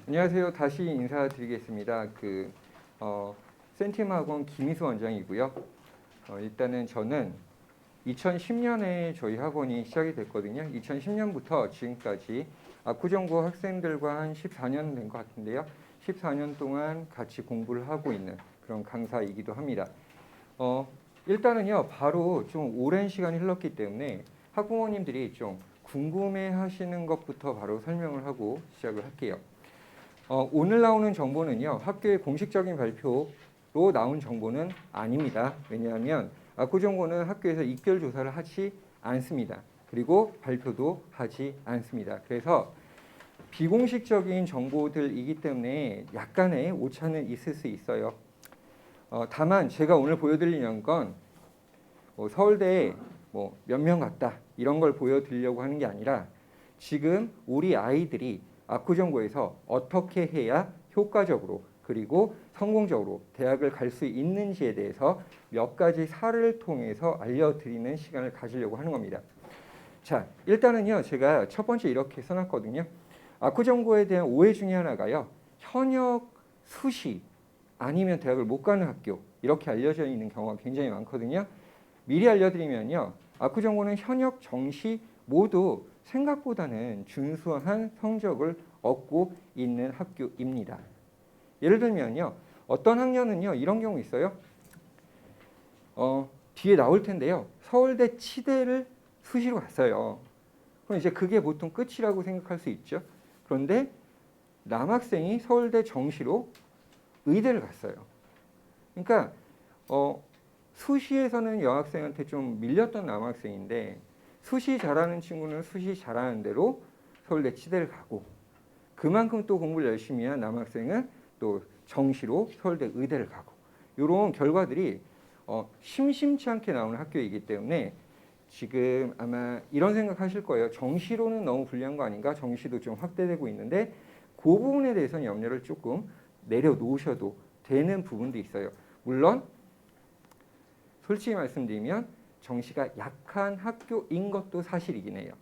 안녕하세요. 다시 인사드리겠습니다. 센티마학원 김희수 원장이고요. 일단은 저는 2010년에 저희 학원이 시작이 됐거든요. 2010년부터 지금까지 압구정고 학생들과 한 14년 된 것 같은데요. 14년 동안 같이 공부를 하고 있는 그런 강사이기도 합니다. 일단은요, 바로 좀 오랜 시간이 흘렀기 때문에 학부모님들이 좀 궁금해하시는 것부터 바로 설명을 하고 시작을 할게요. 오늘 나오는 정보는요, 학교의 공식적인 발표로 나온 정보는 아닙니다. 왜냐하면 압구정고는 학교에서 입결 조사를 하지 않습니다. 그리고 발표도 하지 않습니다. 그래서 비공식적인 정보들이기 때문에 약간의 오차는 있을 수 있어요. 다만 제가 오늘 보여드리는 건 서울대에 몇 명 갔다 이런 걸 보여드리려고 하는 게 아니라 지금 우리 아이들이 압구정고에서 어떻게 해야 효과적으로 그리고 성공적으로 대학을 갈 수 있는지에 대해서 몇 가지 사례를 통해서 알려드리는 시간을 가지려고 하는 겁니다. 자, 일단은요, 제가 첫 번째 이렇게 써놨거든요. 압구정고에 대한 오해 중에 하나가요, 현역 수시 아니면 대학을 못 가는 학교 이렇게 알려져 있는 경우가 굉장히 많거든요. 미리 알려드리면요, 압구정고는 현역 정시 모두 생각보다는 준수한 성적을 얻고 있는 학교입니다. 예를 들면요, 어떤 학년은요 이런 경우 있어요. 뒤에 나올 텐데요, 서울대 치대를 수시로 갔어요. 그럼 이제 그게 보통 끝이라고 생각할 수 있죠. 그런데 남학생이 서울대 정시로 의대를 갔어요. 그러니까 수시에서는 여학생한테 좀 밀렸던 남학생인데 수시 잘하는 친구는 수시 잘하는 대로 서울대 치대를 가고 그만큼 또 공부를 열심히 한 남학생은 또 정시로 서울대 의대를 가고 이런 결과들이 심심치 않게 나오는 학교이기 때문에 지금 아마 이런 생각하실 거예요. 정시로는 너무 불리한 거 아닌가? 정시도 좀 확대되고 있는데 그 부분에 대해서는 염려를 조금 내려놓으셔도 되는 부분도 있어요. 물론 솔직히 말씀드리면 정시가 약한 학교인 것도 사실이긴 해요.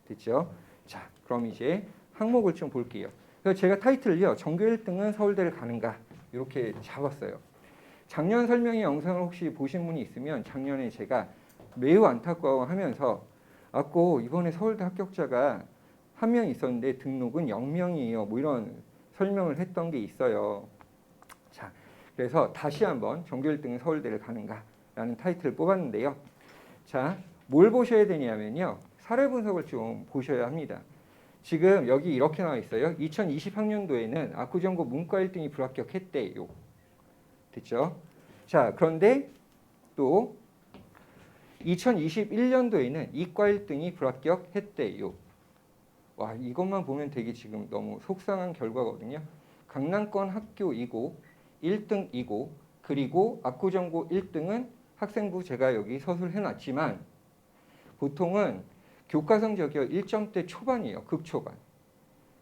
됐죠? 자, 그럼 이제 항목을 좀 볼게요. 그래서 제가 타이틀을요, 전교 1등은 서울대를 가는가 이렇게 잡았어요. 작년 설명의 영상을 혹시 보신 분이 있으면 작년에 제가 매우 안타까워하면서 이번에 서울대 합격자가 한 명 있었는데 등록은 0명이에요. 뭐 이런 설명을 했던 게 있어요. 자, 그래서 다시 한번 전교 1등은 서울대를 가는가 라는 타이틀을 뽑았는데요. 자, 뭘 보셔야 되냐면요, 사례 분석을 좀 보셔야 합니다. 지금 여기 이렇게 나와 있어요. 2020학년도에는 압구정고 문과 1등이 불합격했대요. 됐죠? 자, 그런데 또 2021년도에는 이과 1등이 불합격했대요. 와, 이것만 보면 되게 지금 너무 속상한 결과거든요. 강남권 학교이고 1등이고 그리고 압구정고 1등은 학생부 제가 여기 서술을 해놨지만 보통은 교과 성적이 1점대 초반이에요. 극초반.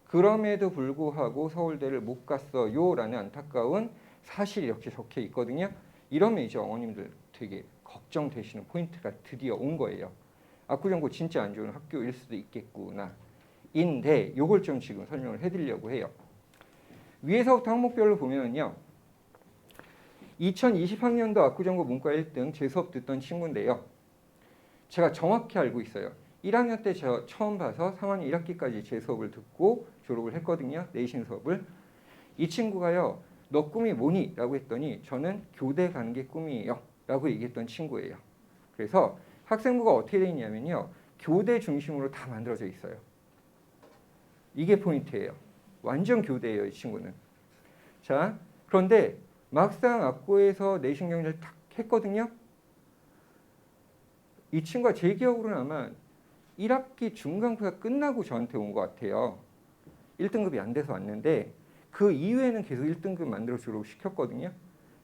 그럼에도 불구하고 서울대를 못 갔어요 라는 안타까운 사실이 이렇게 적혀 있거든요. 이러면 이제 어머님들 되게 걱정되시는 포인트가 드디어 온 거예요. 압구정고 진짜 안 좋은 학교일 수도 있겠구나. 인데 요걸 좀 지금 설명을 해드리려고 해요. 위에서부터 항목별로 보면요, 2020학년도 압구정고 문과 1등 제 수업 듣던 친구인데요. 제가 정확히 알고 있어요. 1학년 때 저 처음 봐서 3학년 1학기까지 제 수업을 듣고 졸업을 했거든요. 내신 수업을. 이 친구가요, 너 꿈이 뭐니? 라고 했더니 저는 교대 가는 게 꿈이에요. 라고 얘기했던 친구예요. 그래서 학생부가 어떻게 되어 있냐면요, 교대 중심으로 다 만들어져 있어요. 이게 포인트예요. 완전 교대예요, 이 친구는. 자, 그런데 막상 압구에서 내신 경기를 딱 했거든요. 이 친구가 제 기억으로는 아마 1학기 중간고사 끝나고 저한테 온 것 같아요. 1등급이 안 돼서 왔는데 그 이후에는 계속 1등급 만들어 주려고 시켰거든요.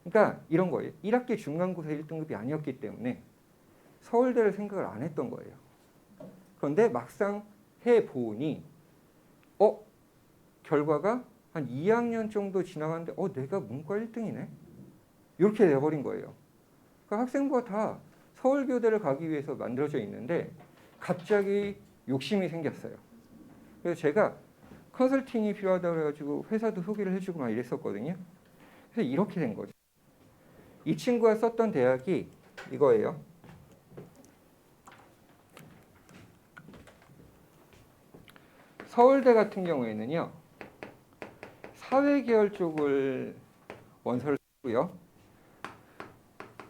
그러니까 이런 거예요. 1학기 중간고사 1등급이 아니었기 때문에 서울대를 생각을 안 했던 거예요. 그런데 막상 해보니 결과가 한 2학년 정도 지나갔는데 내가 문과 1등이네? 이렇게 돼버린 거예요. 그러니까 학생부가 다 서울교대를 가기 위해서 만들어져 있는데 갑자기 욕심이 생겼어요. 그래서 제가 컨설팅이 필요하다고 그래가지고 회사도 소개를 해주고 막 이랬었거든요. 그래서 이렇게 된 거죠. 이 친구가 썼던 대학이 이거예요. 서울대 같은 경우에는요, 사회계열 쪽을 원서를 썼고요.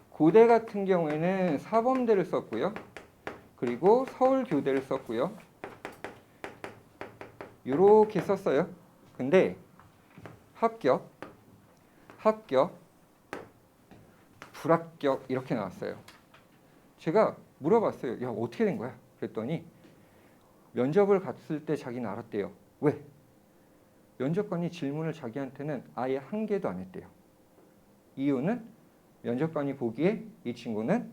고대 같은 경우에는 사범대를 썼고요. 그리고 서울교대를 썼고요. 이렇게 썼어요. 근데 합격, 불합격 이렇게 나왔어요. 제가 물어봤어요. 야, 어떻게 된 거야? 그랬더니 면접을 갔을 때 자기는 알았대요. 왜? 면접관이 질문을 자기한테는 아예 한 개도 안 했대요. 이유는 면접관이 보기에 이 친구는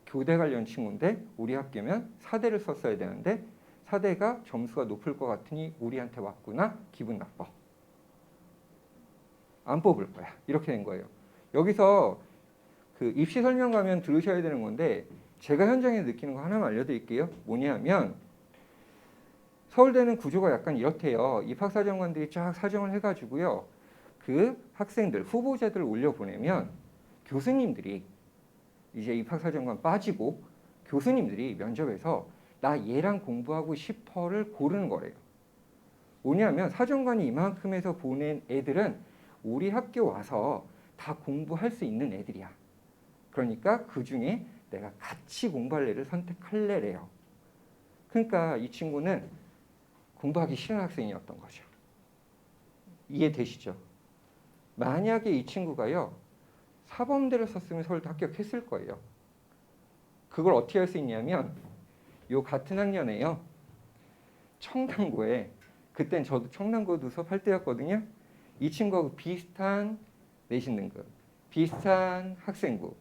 교대 관련 친구인데 우리 학교면 사대를 썼어야 되는데 사대가 점수가 높을 것 같으니 우리한테 왔구나. 기분 나빠. 안 뽑을 거야. 이렇게 된 거예요. 여기서 그 입시 설명 가면 들으셔야 되는 건데 제가 현장에 느끼는 거 하나만 알려드릴게요. 뭐냐면 서울대는 구조가 약간 이렇대요. 입학사정관들이 쫙 사정을 해가지고요. 그 학생들, 후보자들을 올려보내면 교수님들이 이제 입학사정관 빠지고 교수님들이 면접에서 나 얘랑 공부하고 싶어를 고르는 거래요. 뭐냐면 사정관이 이만큼 해서 보낸 애들은 우리 학교 와서 다 공부할 수 있는 애들이야. 그러니까 그 중에 내가 같이 공부할 애를 선택할래래요. 그러니까 이 친구는 공부하기 싫은 학생이었던 거죠. 이해되시죠? 만약에 이 친구가요, 사범대를 썼으면 서울대 합격했을 거예요. 그걸 어떻게 할 수 있냐면 요 같은 학년에요. 청담고에 그땐 저도 청담고도 수업할 때였거든요. 이 친구하고 비슷한 내신 등급, 비슷한 학생부,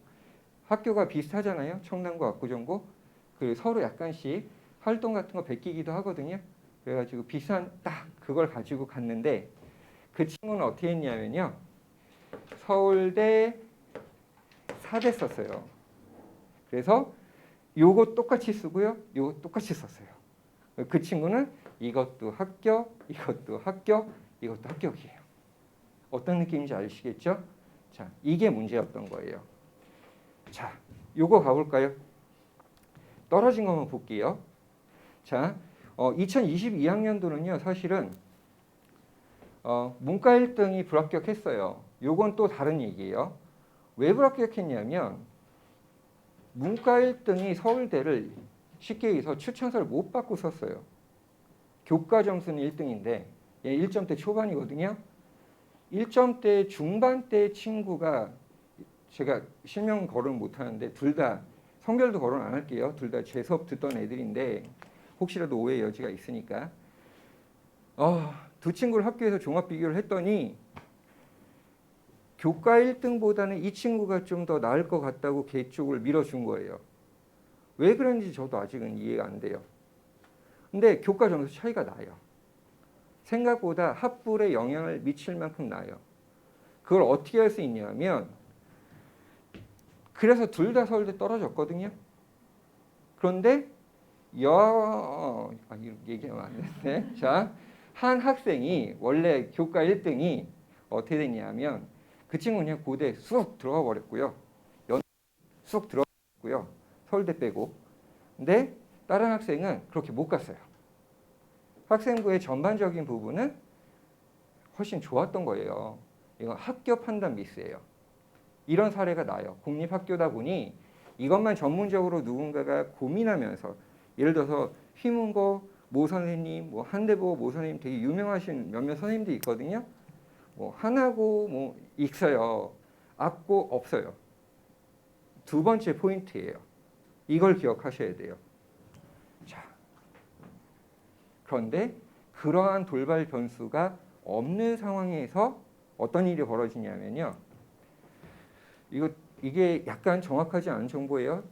학교가 비슷하잖아요. 청담고, 압구정고. 그 서로 약간씩 활동 같은 거 베끼기도 하거든요. 그래가지고 비슷한 딱 그걸 가지고 갔는데 그 친구는 어떻게 했냐면요. 서울대 사대 썼어요. 그래서 요거 똑같이 쓰고요. 요거 똑같이 썼어요. 그 친구는 이것도 합격, 이것도 합격, 이것도 합격이에요. 어떤 느낌인지 아시겠죠? 자, 이게 문제였던 거예요. 자, 요거 가볼까요? 떨어진 것만 볼게요. 자, 2022학년도는요, 사실은 문과 1등이 불합격했어요. 요건 또 다른 얘기예요. 왜 불합격했냐면 문과 1등이 서울대를 쉽게 얘기해서 추천서를 못 받고 썼어요. 교과 점수는 1등인데 1점대 초반이거든요. 1점대 중반대 친구가 제가 실명 거론 못하는데 둘 다 성별도 거론 안 할게요. 둘 다 제 수업 듣던 애들인데 혹시라도 오해 여지가 있으니까 두 친구를 학교에서 종합 비교를 했더니 교과 1등보다는 이 친구가 좀 더 나을 것 같다고 걔 쪽을 밀어준 거예요. 왜 그런지 저도 아직은 이해가 안 돼요. 근데 교과 점수 차이가 나요. 생각보다 합불에 영향을 미칠 만큼 나요. 그걸 어떻게 할 수 있냐면 그래서 둘 다 서울대 떨어졌거든요. 그런데 얘기하면 안 되네. 자, 한 학생이 원래 교과 1등이 어떻게 됐냐면 그 친구는 그냥 고대 쑥 들어가 버렸고요. 쑥 들어가 버렸고요. 서울대 빼고. 근데 다른 학생은 그렇게 못 갔어요. 학생부의 전반적인 부분은 훨씬 좋았던 거예요. 이건 학교 판단 미스예요. 이런 사례가 나요. 공립학교다 보니 이것만 전문적으로 누군가가 고민하면서 예를 들어서 휘문고 모 선생님, 뭐 한대보 모 선생님 되게 유명하신 몇몇 선생님들이 있거든요. 뭐 하나고 뭐 있어요. 앞고 없어요. 두 번째 포인트예요. 이걸 기억하셔야 돼요. 자, 그런데 그러한 돌발 변수가 없는 상황에서 어떤 일이 벌어지냐면요. 이게 약간 정확하지 않은 정보예요.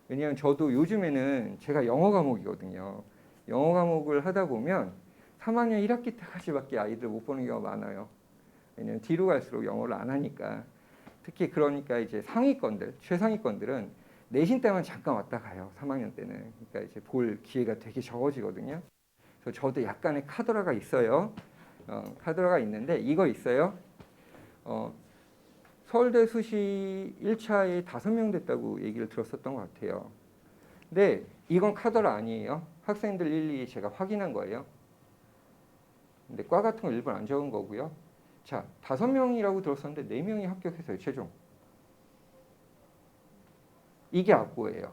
왜냐하면 저도 요즘에는 제가 영어 과목이거든요. 영어 과목을 하다 보면 3학년 1학기 때까지밖에 아이들 못 보는 경우가 많아요. 왜냐하면 뒤로 갈수록 영어를 안 하니까. 특히 그러니까 이제 상위권들, 최상위권들은 내신 때만 잠깐 왔다 가요. 3학년 때는. 그러니까 이제 볼 기회가 되게 적어지거든요. 그래서 저도 약간의 카더라가 있어요. 카더라가 있는데 이거 있어요. 서울대 수시 1차에 5명 됐다고 얘기를 들었었던 것 같아요. 근데 이건 카더라 아니에요. 학생들 일일이 제가 확인한 거예요. 근데 과 같은 거 일부러 안 적은 거고요. 자, 5명이라고 들었었는데 4명이 합격했어요, 최종. 이게 악고예요.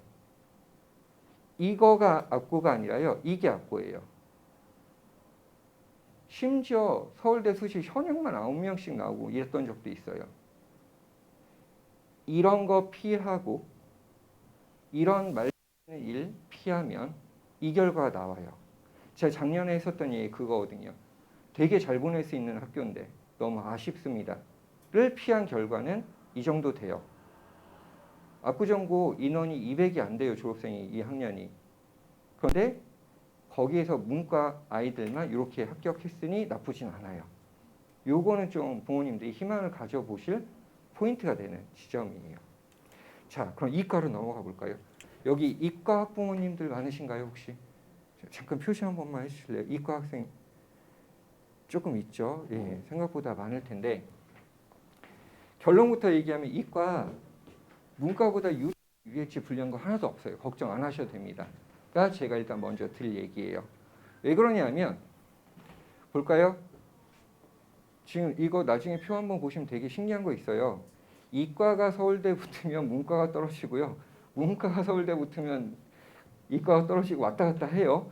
이거가 악고가 아니라요. 이게 악고예요. 심지어 서울대 수시 현역만 9명씩 나오고 이랬던 적도 있어요. 이런 거 피하고 이런 말리는 일 피하면 이 결과가 나와요. 제가 작년에 했었던 얘기 그거거든요. 되게 잘 보낼 수 있는 학교인데 너무 아쉽습니다. 를 피한 결과는 이 정도 돼요. 압구정고 인원이 200이 안 돼요. 졸업생이 이 학년이. 그런데 거기에서 문과 아이들만 이렇게 합격했으니 나쁘진 않아요. 요거는 좀 부모님들이 희망을 가져보실 포인트가 되는 지점이에요. 자, 그럼 이과로 넘어가 볼까요? 여기 이과 학부모님들 많으신가요, 혹시? 잠깐 표시 한 번만 해주실래요? 이과 학생 조금 있죠. 예, 생각보다 많을 텐데 결론부터 얘기하면 이과 문과보다 UH 불리한 거 하나도 없어요. 걱정 안 하셔도 됩니다. 가 제가 일단 먼저 드릴 얘기예요. 왜 그러냐면 볼까요? 지금 이거 나중에 표 한번 보시면 되게 신기한 거 있어요. 이과가 서울대 붙으면 문과가 떨어지고요. 문과가 서울대 붙으면 이과가 떨어지고 왔다 갔다 해요.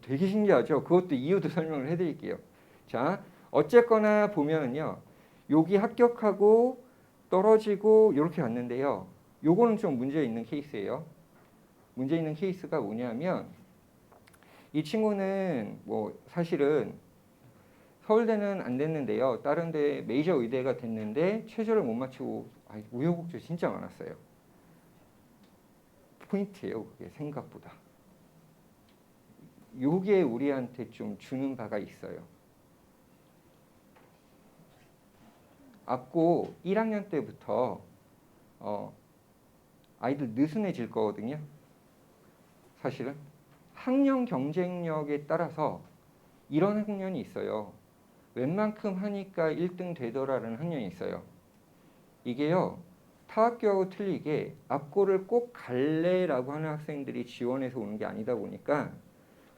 되게 신기하죠. 그것도 이유도 설명을 해드릴게요. 자, 어쨌거나 보면은요. 여기 합격하고 떨어지고 이렇게 갔는데요. 요거는 좀 문제 있는 케이스예요. 문제 있는 케이스가 뭐냐면 이 친구는 뭐 사실은 서울대는 안 됐는데요. 다른 데 메이저 의대가 됐는데 최저를 못 맞추고 우여곡절 진짜 많았어요. 포인트예요. 그게 생각보다. 요게 우리한테 좀 주는 바가 있어요. 앞고 1학년 때부터 아이들 느슨해질 거거든요. 사실은 학년 경쟁력에 따라서 이런 학년이 있어요. 웬만큼 하니까 1등 되더라라는 학년이 있어요. 이게요. 타 학교하고 틀리게 앞고를 꼭 갈래라고 하는 학생들이 지원해서 오는 게 아니다 보니까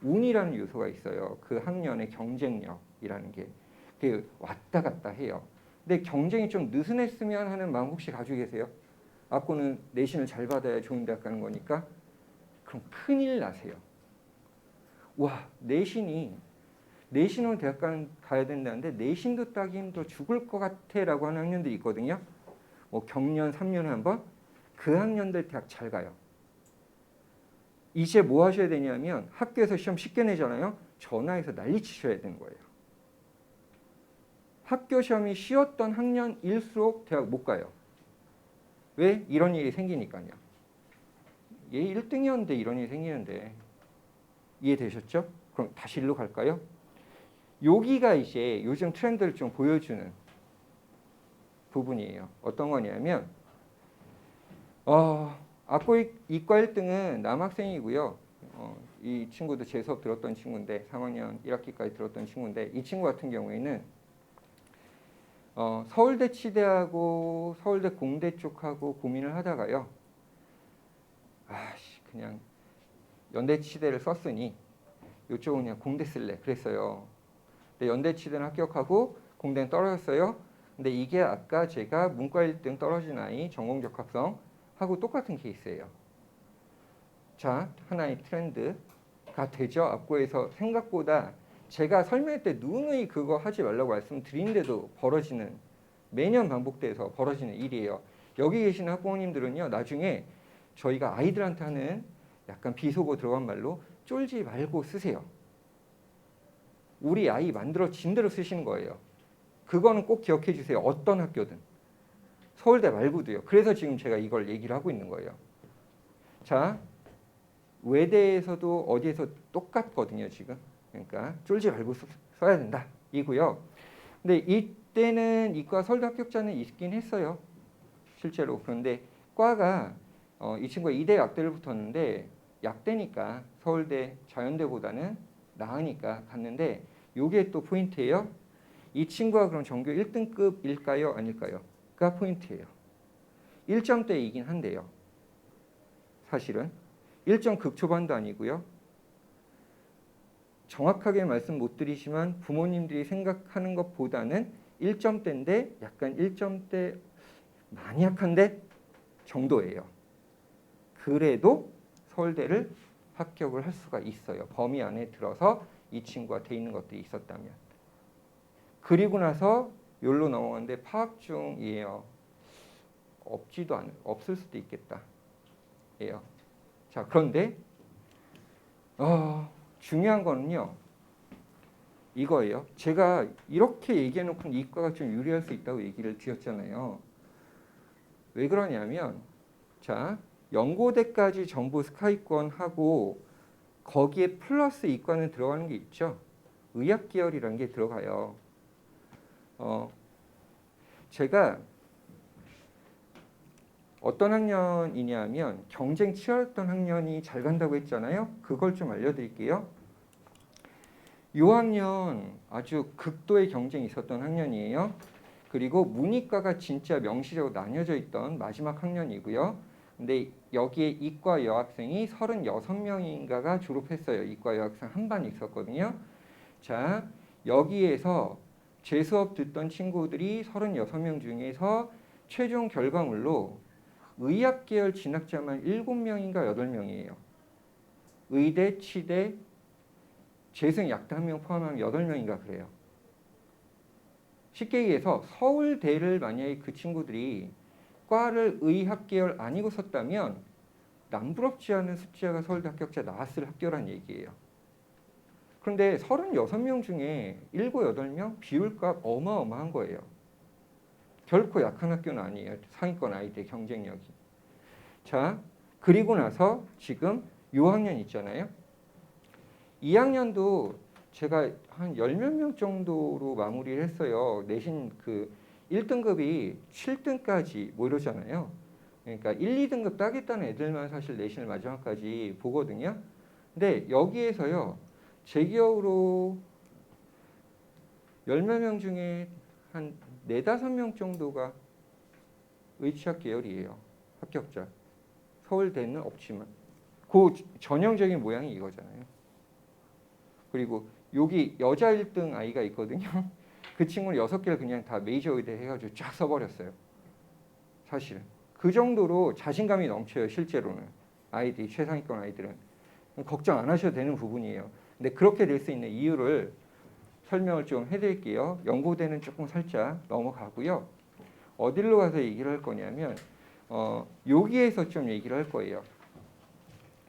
운이라는 요소가 있어요. 그 학년의 경쟁력이라는 게 왔다 갔다 해요. 근데 경쟁이 좀 느슨했으면 하는 마음 혹시 가지고 계세요? 앞고는 내신을 잘 받아야 좋은 대학 가는 거니까 그럼 큰일 나세요. 와, 내신으로 대학 가야 된다는데 내신도 따기 힘들어 죽을 것 같아 라고 하는 학년들이 있거든요. 뭐 경년 3년에 한 번 그 학년들 대학 잘 가요. 이제 뭐 하셔야 되냐면 학교에서 시험 쉽게 내잖아요. 전화해서 난리 치셔야 되는 거예요. 학교 시험이 쉬웠던 학년일수록 대학 못 가요. 왜? 이런 일이 생기니까요. 얘 1등이었는데 이런 일이 생기는데 이해되셨죠? 그럼 다시 일로 갈까요? 여기가 이제 요즘 트렌드를 좀 보여주는 부분이에요. 어떤 거냐면 앞고 이과 1등은 남학생이고요. 이 친구도 제 수업 들었던 친구인데 3학년 1학기까지 들었던 친구인데 이 친구 같은 경우에는 서울대 치대하고 서울대 공대 쪽하고 고민을 하다가요. 그냥 연대 치대를 썼으니 이쪽은 그냥 공대 쓸래 그랬어요. 근데 연대 치대는 합격하고 공대는 떨어졌어요. 근데 이게 아까 제가 문과 1등 떨어진 아이 전공적합성 하고 똑같은 케이스예요. 자, 하나의 트렌드가 되죠. 앞고에서 생각보다 제가 설명할 때 누누이 그거 하지 말라고 말씀드리는데도 벌어지는 매년 반복돼서 벌어지는 일이에요. 여기 계시는 학부모님들은요. 나중에 저희가 아이들한테 하는 약간 비속어 들어간 말로 쫄지 말고 쓰세요. 우리 아이 만들어진 대로 쓰시는 거예요. 그거는 꼭 기억해 주세요. 어떤 학교든. 서울대 말고도요. 그래서 지금 제가 이걸 얘기를 하고 있는 거예요. 자, 외대에서도 어디에서 똑같거든요. 지금. 그러니까 쫄지 말고 써야 된다. 이고요. 근데 이때는 이과 서울대 합격자는 있긴 했어요. 실제로. 그런데 과가 이 친구가 이대 약대를 붙었는데 약대니까 서울대 자연대보다는 나으니까 갔는데 요게 또 포인트예요. 이 친구가 그럼 전교 1등급일까요? 아닐까요? 가 포인트예요. 1점대이긴 한데요. 사실은 1점 극초반도 아니고요. 정확하게 말씀 못 드리지만 부모님들이 생각하는 것보다는 1점대인데 약간 1점대 많이 약한데 정도예요. 그래도 서울대를 합격을 할 수가 있어요. 범위 안에 들어서 이 친구가 돼 있는 것들이 있었다면. 그리고 나서 여기로 넘어갔는데 파악 중이에요. 없을 수도 있겠다. 예요. 자, 그런데 중요한 거는요. 이거예요. 제가 이렇게 얘기해놓고 이과가 좀 유리할 수 있다고 얘기를 드렸잖아요. 왜 그러냐면 자, 연고대까지 전부 스카이권하고 거기에 플러스 이과는 들어가는 게 있죠. 의학 계열이라는 게 들어가요. 제가 어떤 학년이냐면 경쟁 치열했던 학년이 잘 간다고 했잖아요. 그걸 좀 알려드릴게요. 이 학년 아주 극도의 경쟁이 있었던 학년이에요. 그리고 문이과가 진짜 명시적으로 나뉘어져 있던 마지막 학년이고요. 근데 여기에 이과 여학생이 36명인가가 졸업했어요. 이과 여학생 한 반 있었거든요. 자, 여기에서 제 수업 듣던 친구들이 36명 중에서 최종 결과물로 의학 계열 진학자만 7명인가 8명이에요. 의대, 치대, 재수생 약대 1명 포함하면 8명인가 그래요. 쉽게 얘기해서 서울대를 만약에 그 친구들이 과를 의학 계열 아니고 썼다면 남부럽지 않은 숫자가 서울대 합격자 나왔을 학교란 얘기예요. 그런데 36명 중에 7, 8명 비율값 어마어마한 거예요. 결코 약한 학교는 아니에요. 상위권 아이들의 경쟁력이. 자, 그리고 나서 지금 6학년 있잖아요. 2학년도 제가 한 10몇 명 정도로 마무리를 했어요. 내신 그 1등급이 7등까지 뭐 이러잖아요. 그러니까 1, 2등급 따겠다는 애들만 사실 내신을 마지막까지 보거든요. 근데 여기에서요. 제 기억으로 10몇 명 중에 한 4, 5명 정도가 의치학 계열이에요. 합격자. 서울대는 없지만. 그 전형적인 모양이 이거잖아요. 그리고 여기 여자 1등 아이가 있거든요. 그 친구는 6개를 그냥 다 메이저 의대 해가지고 쫙 써버렸어요. 사실은. 그 정도로 자신감이 넘쳐요. 실제로는. 아이들이, 최상위권 아이들은. 걱정 안 하셔도 되는 부분이에요. 근데 그렇게 될 수 있는 이유를 설명을 좀 해드릴게요. 연고대는 조금 살짝 넘어가고요. 어디로 가서 얘기를 할 거냐면 여기에서 좀 얘기를 할 거예요.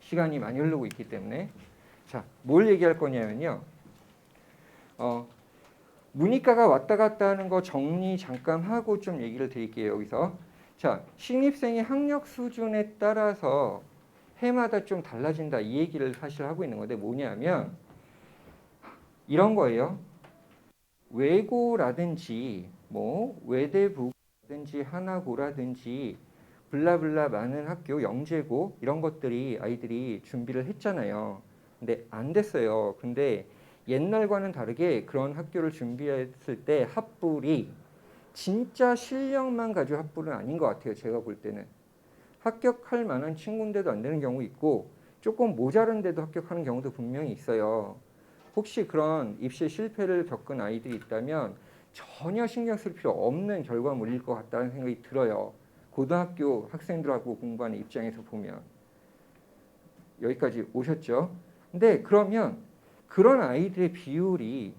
시간이 많이 흐르고 있기 때문에. 자, 뭘 얘기할 거냐면요. 문이과가 왔다 갔다 하는 거 정리 잠깐 하고 좀 얘기를 드릴게요. 여기서. 자, 신입생의 학력 수준에 따라서 해마다 좀 달라진다. 이 얘기를 사실 하고 있는 건데 뭐냐면 이런 거예요. 외고라든지 뭐 외대부라든지 하나고라든지 블라블라 많은 학교 영재고 이런 것들이 아이들이 준비를 했잖아요. 근데 안 됐어요. 근데 옛날과는 다르게 그런 학교를 준비했을 때 합불이 진짜 실력만 가지고 합불은 아닌 것 같아요. 제가 볼 때는. 합격할 만한 친구인데도 안 되는 경우 있고 조금 모자른데도 합격하는 경우도 분명히 있어요. 혹시 그런 입시에 실패를 겪은 아이들이 있다면 전혀 신경 쓸 필요 없는 결과물일 것 같다는 생각이 들어요. 고등학교 학생들하고 공부하는 입장에서 보면. 여기까지 오셨죠? 근데 그러면 그런 아이들의 비율이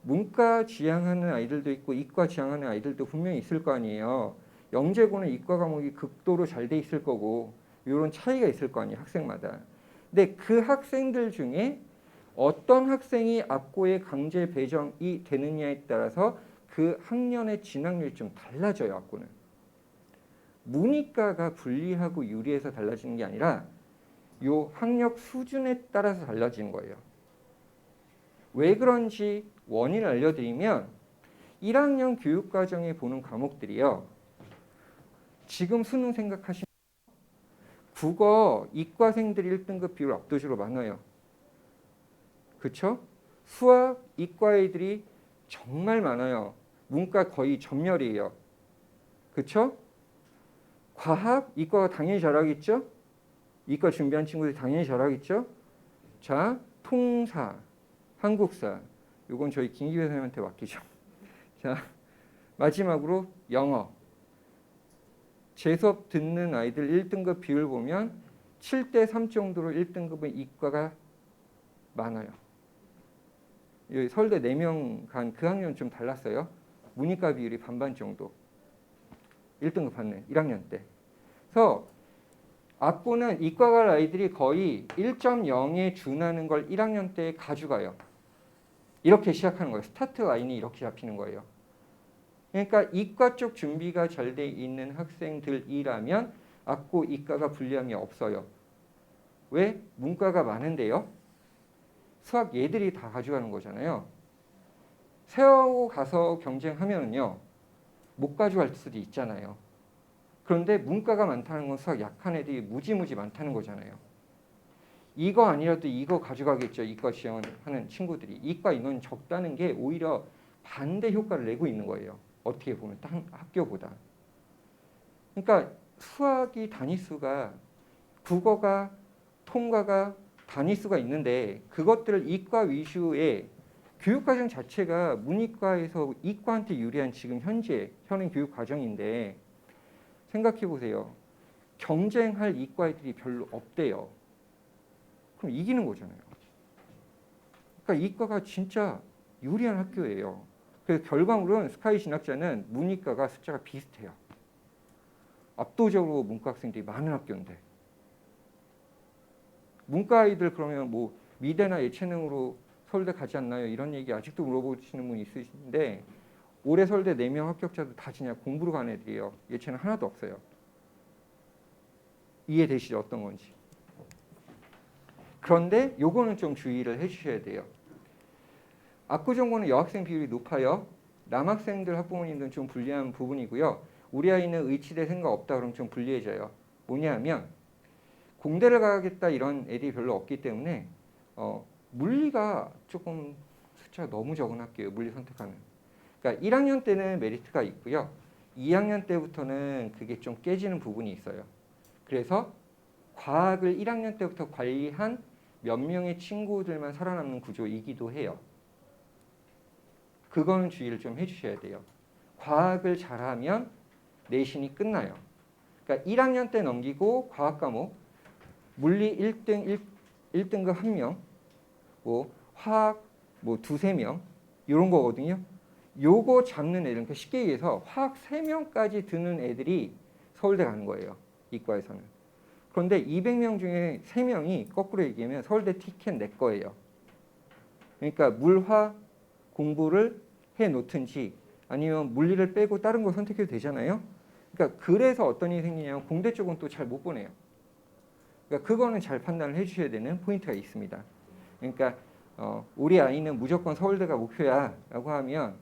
문과 지향하는 아이들도 있고 이과 지향하는 아이들도 분명히 있을 거 아니에요. 영재고는 이과 과목이 극도로 잘 돼 있을 거고 이런 차이가 있을 거 아니에요. 학생마다. 근데 그 학생들 중에 어떤 학생이 앞고에 강제 배정이 되느냐에 따라서 그 학년의 진학률이 좀 달라져요. 앞고는. 문이과가 불리하고 유리해서 달라지는 게 아니라 요 학력 수준에 따라서 달라지는 거예요. 왜 그런지 원인을 알려드리면 1학년 교육과정에 보는 과목들이요. 지금 수능 생각하시면 국어 이과생들이 1등급 비율 압도적으로 많아요. 그쵸? 수학, 이과 애들이 정말 많아요. 문과 거의 전멸이에요. 그쵸? 과학, 이과가 당연히 잘하겠죠? 이과 준비한 친구들이 당연히 잘하겠죠? 자, 통사, 한국사. 요건 저희 김기회 선생님한테 맡기죠. 자, 마지막으로 영어. 제 수업 듣는 아이들 1등급 비율 보면 7대 3 정도로 1등급은 이과가 많아요. 여기 서울대 4명 간 그 학년 좀 달랐어요. 문이과 비율이 반반 정도. 1등급 받는 1학년 때. 그래서 악보는 이과 갈 아이들이 거의 1.0에 준하는 걸 1학년 때 가져가요. 이렇게 시작하는 거예요. 스타트 라인이 이렇게 잡히는 거예요. 그러니까 이과 쪽 준비가 잘 돼 있는 학생들이라면 악보 이과가 불리함이 없어요. 왜? 문과가 많은데요. 수학 얘들이 다 가져가는 거잖아요. 세하고 가서 경쟁하면은요. 못 가져갈 수도 있잖아요. 그런데 문과가 많다는 건 수학 약한 애들이 무지무지 많다는 거잖아요. 이거 아니라도 이거 가져가겠죠. 이과 지원하는 친구들이. 이과 인원이 적다는 게 오히려 반대 효과를 내고 있는 거예요. 어떻게 보면 딴 학교보다. 그러니까 수학이 단위수가 국어가 통과가 단위수가 있는데 그것들을 이과 위주의 교육과정 자체가 문이과에서 이과한테 유리한 지금 현재 현행 교육과정인데 생각해 보세요. 경쟁할 이과 애들이 별로 없대요. 그럼 이기는 거잖아요. 그러니까 이과가 진짜 유리한 학교예요. 그래서 결과물은 스카이 진학자는 문이과가 숫자가 비슷해요. 압도적으로 문과 학생들이 많은 학교인데 문과 아이들 그러면 뭐 미대나 예체능으로 서울대 가지 않나요? 이런 얘기 아직도 물어보시는 분 있으신데 올해 서울대 4명 합격자도 다 그냥 공부로 간 애들이에요. 예체능 하나도 없어요. 이해되시죠? 어떤 건지. 그런데 요거는 좀 주의를 해주셔야 돼요. 압구정고는 여학생 비율이 높아요. 남학생들 학부모님들은 좀 불리한 부분이고요. 우리 아이는 의치대 생각 없다 그러면 좀 불리해져요. 뭐냐면 공대를 가겠다 이런 애들이 별로 없기 때문에 물리가 조금 숫자가 너무 적은 학교예요. 물리 선택하는. 그러니까 1학년 때는 메리트가 있고요. 2학년 때부터는 그게 좀 깨지는 부분이 있어요. 그래서 과학을 1학년 때부터 관리한 몇 명의 친구들만 살아남는 구조이기도 해요. 그거는 주의를 좀 해주셔야 돼요. 과학을 잘하면 내신이 끝나요. 그러니까 1학년 때 넘기고 과학 과목 물리 1등급 1명, 뭐 화학 뭐 2~3명 이런 거거든요. 요거 잡는 애들, 그러니까 쉽게 얘기해서 화학 3명까지 드는 애들이 서울대 가는 거예요. 이과에서는. 그런데 200명 중에 3명이 거꾸로 얘기하면 서울대 티켓 내 거예요. 그러니까 물화 공부를 해놓든지 아니면 물리를 빼고 다른 거 선택해도 되잖아요. 그러니까 그래서 어떤 일이 생기냐면 공대 쪽은 또 잘 못 보내요. 그러니까 그거는 잘 판단을 해주셔야 되는 포인트가 있습니다. 그러니까 우리 아이는 무조건 서울대가 목표야 라고 하면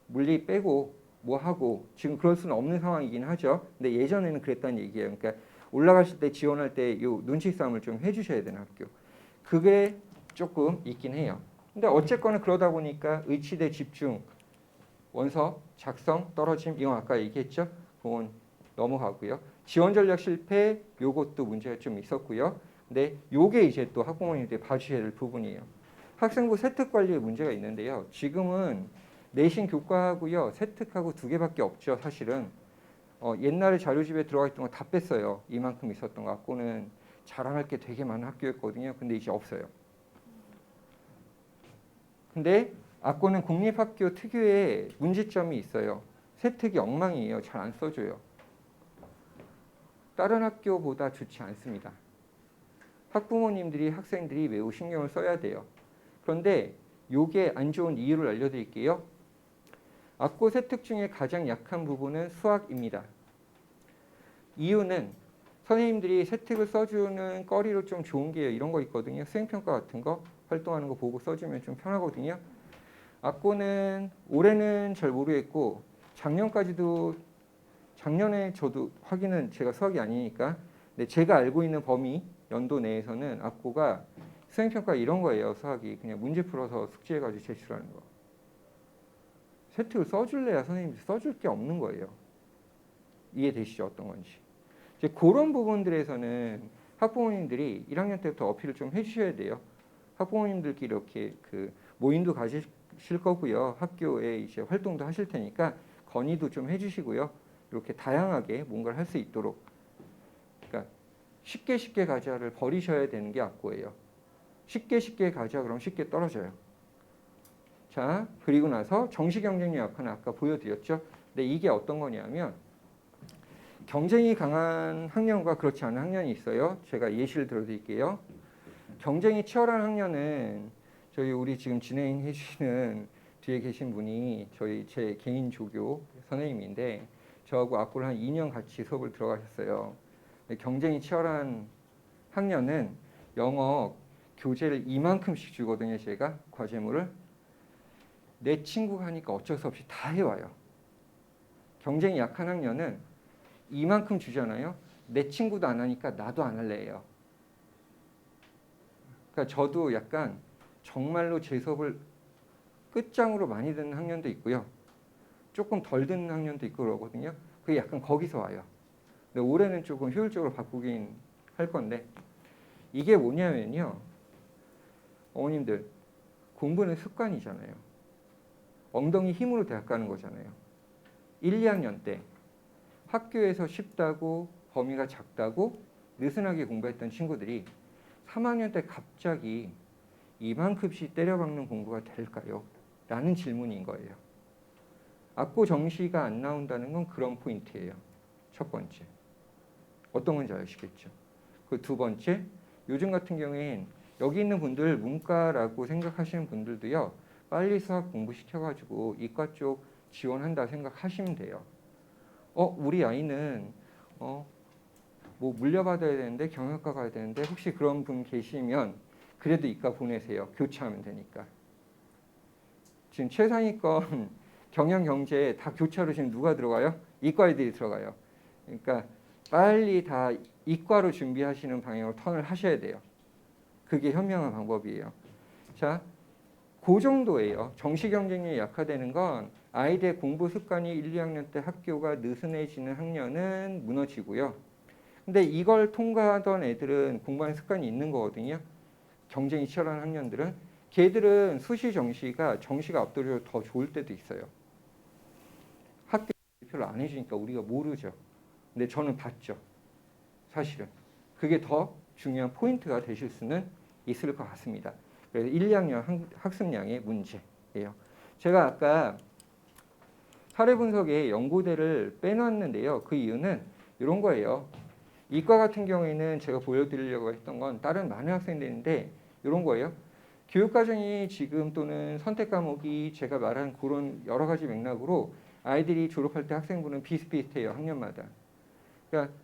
물리 빼고 뭐 하고 지금 그럴 수는 없는 상황이긴 하죠. 근데 예전에는 그랬다는 얘기예요. 그러니까 올라가실 때 지원할 때 요 눈치 싸움을 좀 해주셔야 되는 학교. 그게 조금 있긴 해요. 근데 어쨌거나 그러다 보니까 의치대 집중, 원서 작성 떨어짐 이건 아까 얘기했죠. 그건 넘어가고요. 지원 전략 실패 요것도 문제가 좀 있었고요. 근데 요게 이제 또 학부모님들이 봐주셔야 될 부분이에요. 학생부 세특 관리에 문제가 있는데요. 지금은 내신 교과하고요. 세특하고 2개밖에 없죠. 사실은. 옛날에 자료집에 들어가 있던 거 다 뺐어요. 이만큼 있었던 거 갖고는 자랑할 게 되게 많은 학교였거든요. 근데 이제 없어요. 근데 악고는 공립학교 특유의 문제점이 있어요. 세특이 엉망이에요. 잘 안 써줘요. 다른 학교보다 좋지 않습니다. 학부모님들이 학생들이 매우 신경을 써야 돼요. 그런데 요게 안 좋은 이유를 알려드릴게요. 악고 세특 중에 가장 약한 부분은 수학입니다. 이유는 선생님들이 세특을 써주는 거리로 좀 좋은 게 이런 거 있거든요. 수행평가 같은 거 활동하는 거 보고 써주면 좀 편하거든요. 악고는 올해는 잘 모르겠고 작년에 저도 확인은 제가 수학이 아니니까 근데 제가 알고 있는 범위 연도 내에서는 악고가 수행평가 이런 거예요. 수학이 그냥 문제 풀어서 숙제해가지고 제출하는 거. 세특을 써줄래야 선생님이 써줄 게 없는 거예요. 이해되시죠? 어떤 건지. 이제 그런 부분들에서는 학부모님들이 1학년 때부터 어필을 좀 해주셔야 돼요. 학부모님들끼리 이렇게 그 모임도 가지실 거고요. 학교에 이제 활동도 하실 테니까 건의도 좀 해주시고요. 이렇게 다양하게 뭔가를 할 수 있도록. 그러니까 쉽게 가자를 버리셔야 되는 게 악고예요. 쉽게 가자 그러면 쉽게 떨어져요. 자, 그리고 나서 정시 경쟁력 약화는 아까 보여드렸죠. 근데 이게 어떤 거냐면 경쟁이 강한 학년과 그렇지 않은 학년이 있어요. 제가 예시를 들어드릴게요. 경쟁이 치열한 학년은 우리 지금 진행해 주시는 뒤에 계신 분이 제 개인 조교 선생님인데 저하고 앞으로 한 2년 같이 수업을 들어가셨어요. 경쟁이 치열한 학년은 영어 교재를 이만큼씩 주거든요. 제가 과제물을. 내 친구가 하니까 어쩔 수 없이 다 해와요. 경쟁이 약한 학년은 이만큼 주잖아요. 내 친구도 안 하니까 나도 안 할래요. 그러니까 저도 약간 정말로 제 수업을 끝장으로 많이 듣는 학년도 있고요. 조금 덜 듣는 학년도 있고 그러거든요. 그게 약간 거기서 와요. 근데 올해는 조금 효율적으로 바꾸긴 할 건데 이게 뭐냐면요. 어머님들 공부는 습관이잖아요. 엉덩이 힘으로 대학 가는 거잖아요. 1, 2학년 때 학교에서 쉽다고 범위가 작다고 느슨하게 공부했던 친구들이 3학년 때 갑자기 이만큼씩 때려박는 공부가 될까요? 라는 질문인 거예요. 악고 정시가 안 나온다는 건 그런 포인트예요. 첫 번째. 어떤 건지 아시겠죠? 그 두 번째, 요즘 같은 경우엔 여기 있는 분들 문과라고 생각하시는 분들도요. 빨리 수학 공부시켜가지고 이과 쪽 지원한다 생각하시면 돼요. 우리 아이는 뭐 물려받아야 되는데 경영학과 가야 되는데 혹시 그런 분 계시면 그래도 이과 보내세요. 교차하면 되니까. 지금 최상위권 경영 경제에 다 교차로 지금 누가 들어가요? 이과 애들이 들어가요. 그러니까 빨리 다 이과로 준비하시는 방향으로 턴을 하셔야 돼요. 그게 현명한 방법이에요. 자, 그 정도예요. 정시 경쟁력이 약화되는 건 아이들의 공부 습관이 1, 2학년 때 학교가 느슨해지는 학년은 무너지고요. 근데 이걸 통과하던 애들은 공부하는 습관이 있는 거거든요. 경쟁이 치열한 학년들은. 걔들은 수시 정시가 압도적으로 더 좋을 때도 있어요. 학교 발표를 안 해주니까 우리가 모르죠. 근데 저는 봤죠. 사실은. 그게 더 중요한 포인트가 되실 수는 있을 것 같습니다. 그래서 1, 2학년 학습량의 문제예요. 제가 아까 사례 분석에 연고대를 빼놨는데요. 그 이유는 이런 거예요. 이과 같은 경우에는 제가 보여드리려고 했던 건 다른 많은 학생들인데 이런 거예요. 교육과정이 지금 또는 선택 과목이 제가 말한 그런 여러 가지 맥락으로 아이들이 졸업할 때 학생부는 비슷비슷해요. 학년마다. 그러니까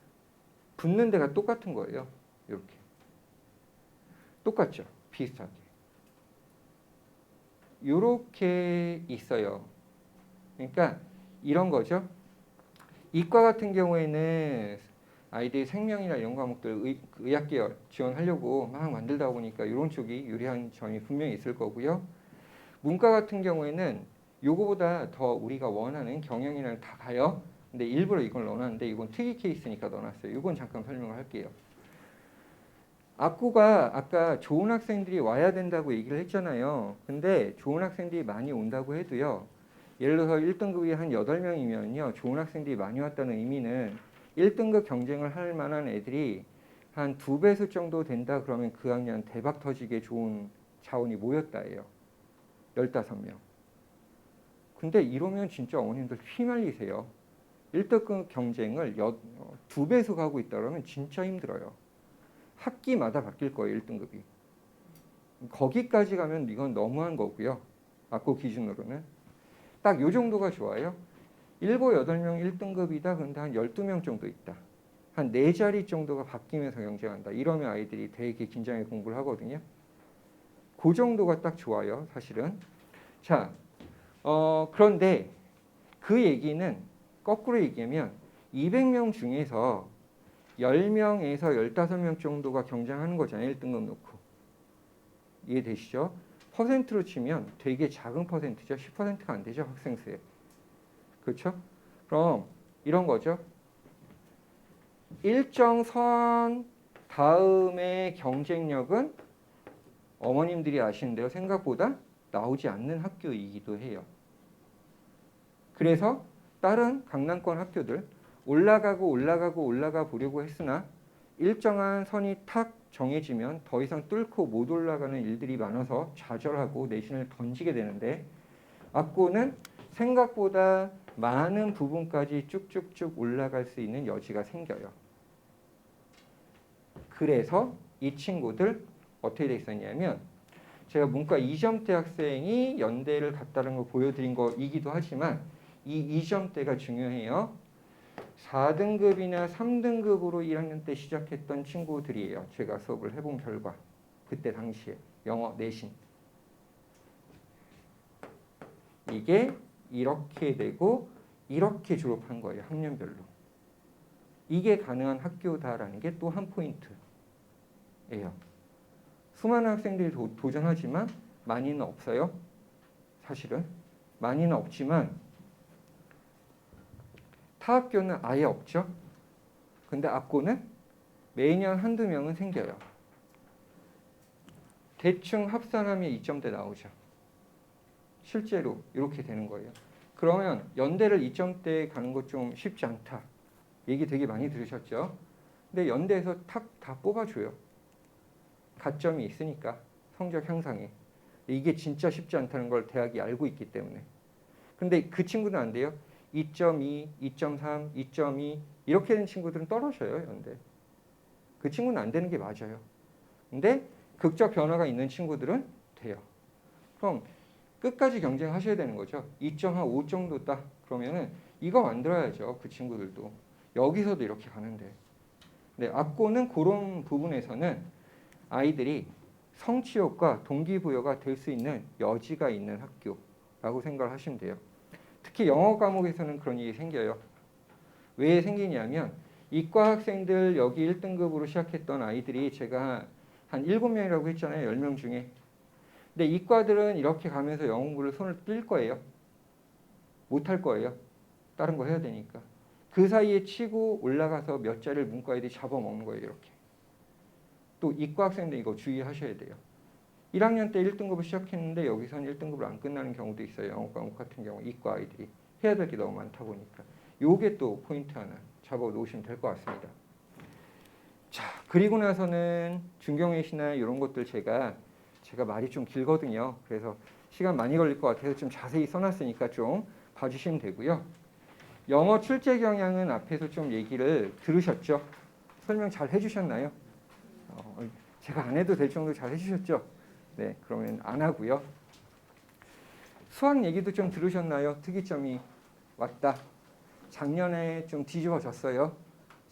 붙는 데가 똑같은 거예요. 이렇게. 똑같죠. 비슷하게. 이렇게 있어요. 그러니까 이런 거죠. 이과 같은 경우에는 아이들이 생명이나 이런 과목들 의학 계열 지원하려고 막 만들다 보니까 이런 쪽이 유리한 점이 분명히 있을 거고요. 문과 같은 경우에는 요거보다 더 우리가 원하는 경영이랑 다 가요. 근데 일부러 이걸 넣어놨는데 이건 특이 케이스니까 넣어놨어요. 이건 잠깐 설명을 할게요. 악구가 아까 좋은 학생들이 와야 된다고 얘기를 했잖아요. 근데 좋은 학생들이 많이 온다고 해도요. 예를 들어서 1등급이 한 8명이면요. 좋은 학생들이 많이 왔다는 의미는 1등급 경쟁을 할 만한 애들이 한 2배수 정도 된다 그러면 그 학년 대박 터지게 좋은 자원이 모였다예요. 15명. 근데 이러면 진짜 어머님들 휘말리세요. 1등급 경쟁을 2배수 가고 있다 그러면 진짜 힘들어요. 학기마다 바뀔 거예요. 1등급이. 거기까지 가면 이건 너무한 거고요. 악고 기준으로는. 딱 요 정도가 좋아요. 7, 8명 1등급이다. 근데 한 12명 정도 있다. 한 4자리 정도가 바뀌면서 경쟁한다. 이러면 아이들이 되게 긴장해 공부를 하거든요. 그 정도가 딱 좋아요. 사실은. 자, 그런데 그 얘기는 거꾸로 얘기하면 200명 중에서 10명에서 15명 정도가 경쟁하는 거잖아요. 1등급 놓고. 이해되시죠? 퍼센트로 치면 되게 작은 퍼센트죠. 10%가 안 되죠. 학생 수에. 그렇죠? 그럼 이런 거죠. 일정 선 다음의 경쟁력은 어머님들이 아시는데요. 생각보다 나오지 않는 학교이기도 해요. 그래서 다른 강남권 학교들 올라가 보려고 했으나 일정한 선이 탁 정해지면 더 이상 뚫고 못 올라가는 일들이 많아서 좌절하고 내신을 던지게 되는데 압구는 생각보다 많은 부분까지 쭉쭉쭉 올라갈 수 있는 여지가 생겨요. 그래서 이 친구들 어떻게 돼 있었냐면 제가 문과 2점대 학생이 연대를 갔다는 걸 보여드린 거이기도 하지만 이 2점대가 중요해요. 4등급이나 3등급으로 1학년 때 시작했던 친구들이에요. 제가 수업을 해본 결과 그때 당시에 영어 내신 이게 이렇게 되고 이렇게 졸업한 거예요. 학년별로. 이게 가능한 학교다라는 게 또 한 포인트예요. 수많은 학생들이 도전하지만 많이는 없어요. 사실은 많이는 없지만 타 학교는 아예 없죠. 근데 압구는 매년 한두 명은 생겨요. 대충 합산하면 2점대 나오죠. 실제로 이렇게 되는 거예요. 그러면 연대를 2점대에 가는 것 좀 쉽지 않다. 얘기 되게 많이 들으셨죠? 근데 연대에서 탁 다 뽑아줘요. 가점이 있으니까 성적 향상에. 이게 진짜 쉽지 않다는 걸 대학이 알고 있기 때문에. 근데 그 친구는 안 돼요. 2.2, 2.3, 2.2 이렇게 된 친구들은 떨어져요. 연대. 그 친구는 안 되는 게 맞아요. 근데 극적 변화가 있는 친구들은 돼요. 그럼 끝까지 경쟁하셔야 되는 거죠. 2.5 정도 딱 그러면은 이거 만들어야죠. 그 친구들도. 여기서도 이렇게 가는데. 네, 압고는 그런 부분에서는 아이들이 성취욕과 동기부여가 될 수 있는 여지가 있는 학교라고 생각을 하시면 돼요. 특히 영어 과목에서는 그런 일이 생겨요. 왜 생기냐면 이과 학생들 여기 1등급으로 시작했던 아이들이 제가 한 7명이라고 했잖아요. 10명 중에. 근데 이과들은 이렇게 가면서 영어 공부를 손을 띨 거예요. 못할 거예요. 다른 거 해야 되니까. 그 사이에 치고 올라가서 몇 자리를 문과 애들이 잡아먹는 거예요. 이렇게. 또 이과 학생들 이거 주의하셔야 돼요. 1학년 때 1등급을 시작했는데 여기서는 1등급을 안 끝나는 경우도 있어요. 영어 과목 같은 경우 이과 아이들이. 해야 될 게 너무 많다 보니까. 요게 또 포인트 하나 잡아놓으시면 될 것 같습니다. 자, 그리고 나서는 중경외시나 이런 것들 제가 말이 좀 길거든요. 그래서 시간 많이 걸릴 것 같아서 좀 자세히 써놨으니까 좀 봐주시면 되고요. 영어 출제 경향은 앞에서 좀 얘기를 들으셨죠? 설명 잘 해주셨나요? 제가 안 해도 될 정도로 잘 해주셨죠? 네, 그러면 안 하고요. 수학 얘기도 좀 들으셨나요? 특이점이 왔다. 작년에 좀 뒤집어졌어요.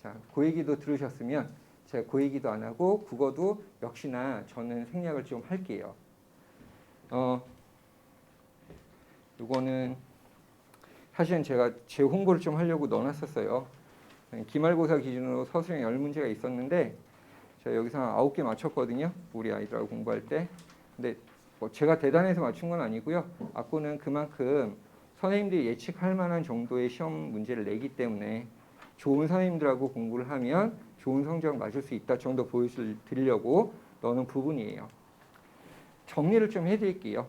자, 그 얘기도 들으셨으면 제가 그 얘기도 안 하고 국어도 역시나 저는 생략을 좀 할게요. 이거는 사실은 제가 제 홍보를 좀 하려고 넣어놨었어요. 기말고사 기준으로 서술형 10문제가 있었는데 제가 여기서 한 9개 맞췄거든요. 우리 아이들하고 공부할 때. 근데 뭐 제가 대단해서 맞춘 건 아니고요. 압구는 그만큼 선생님들이 예측할 만한 정도의 시험 문제를 내기 때문에 좋은 선생님들하고 공부를 하면 좋은 성적 맞을 수 있다 정도 보여드리려고 넣는 부분이에요. 정리를 좀 해드릴게요.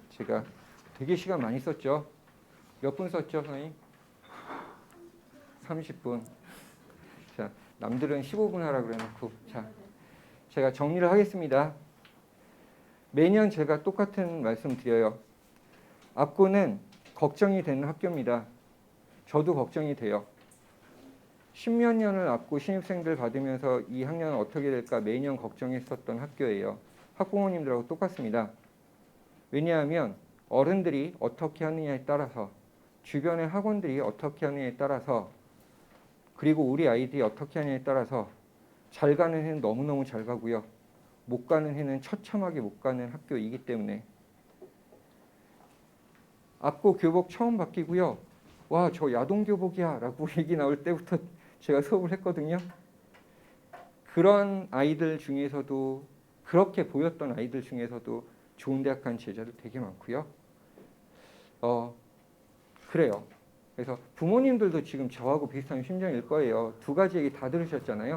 제가 되게 시간 많이 썼죠. 몇 분 썼죠, 선생님? 30분. 자, 남들은 15분 하라 그래놓고. 자, 제가 정리를 하겠습니다. 매년 제가 똑같은 말씀 드려요. 압구는 걱정이 되는 학교입니다. 저도 걱정이 돼요. 10몇 년을 압구 신입생들 받으면서 이 학년은 어떻게 될까 매년 걱정했었던 학교예요. 학부모님들하고 똑같습니다. 왜냐하면 어른들이 어떻게 하느냐에 따라서 주변의 학원들이 어떻게 하느냐에 따라서 그리고 우리 아이들이 어떻게 하느냐에 따라서 잘 가는 해는 너무너무 잘 가고요. 못 가는 해는 처참하게 못 가는 학교이기 때문에 압구 교복 처음 바뀌고요. 와, 저 야동 교복이야 라고 얘기 나올 때부터 제가 수업을 했거든요. 그런 아이들 중에서도 그렇게 보였던 아이들 중에서도 좋은 대학 간 제자도 되게 많고요. 그래요. 그래서 부모님들도 지금 저하고 비슷한 심정일 거예요. 두 가지 얘기 다 들으셨잖아요.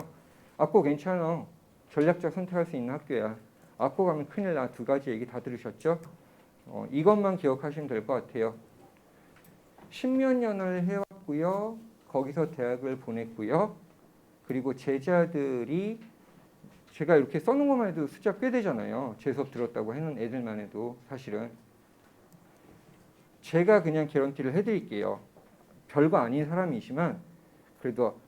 악고 괜찮아. 전략적 선택할 수 있는 학교야. 악고 가면 큰일 나. 두 가지 얘기 다 들으셨죠? 이것만 기억하시면 될 것 같아요. 십몇 년을 해왔고요. 거기서 대학을 보냈고요. 그리고 제자들이 제가 이렇게 써놓은 것만 해도 숫자 꽤 되잖아요. 제 수업 들었다고 하는 애들만 해도 사실은. 제가 그냥 개런티를 해드릴게요. 별거 아닌 사람이지만 그래도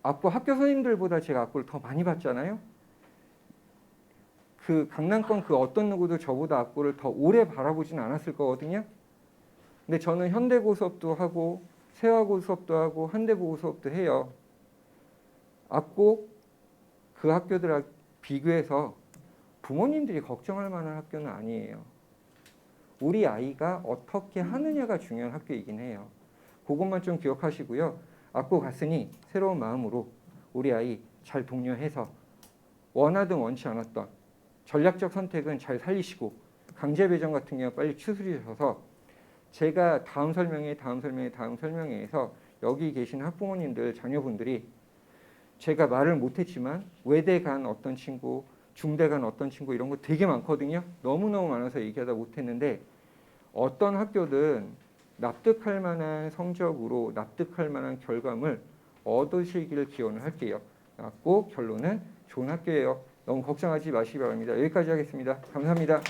악보 학교 선생님들보다 제가 악보를 더 많이 봤잖아요. 그 강남권 그 어떤 누구도 저보다 악보를 더 오래 바라보진 않았을 거거든요. 근데 저는 현대고 수업도 하고 세화고 수업도 하고 한대고 수업도 해요. 악보 그 학교들하고 비교해서 부모님들이 걱정할 만한 학교는 아니에요. 우리 아이가 어떻게 하느냐가 중요한 학교이긴 해요. 그것만 좀 기억하시고요. 악보 갔으니 새로운 마음으로 우리 아이 잘 독려해서 원하든 원치 않았던 전략적 선택은 잘 살리시고 강제 배정 같은 경우 빨리 추스리셔서 제가 다음 설명회에서 여기 계신 학부모님들 자녀분들이 제가 말을 못했지만 외대 간 어떤 친구, 중대 간 어떤 친구 이런 거 되게 많거든요. 너무너무 많아서 얘기하다 못했는데 어떤 학교든 납득할 만한 성적으로 납득할 만한 결과물 얻으시기를 기원을 할게요. 꼭 결론은 좋은 학교예요. 너무 걱정하지 마시기 바랍니다. 여기까지 하겠습니다. 감사합니다.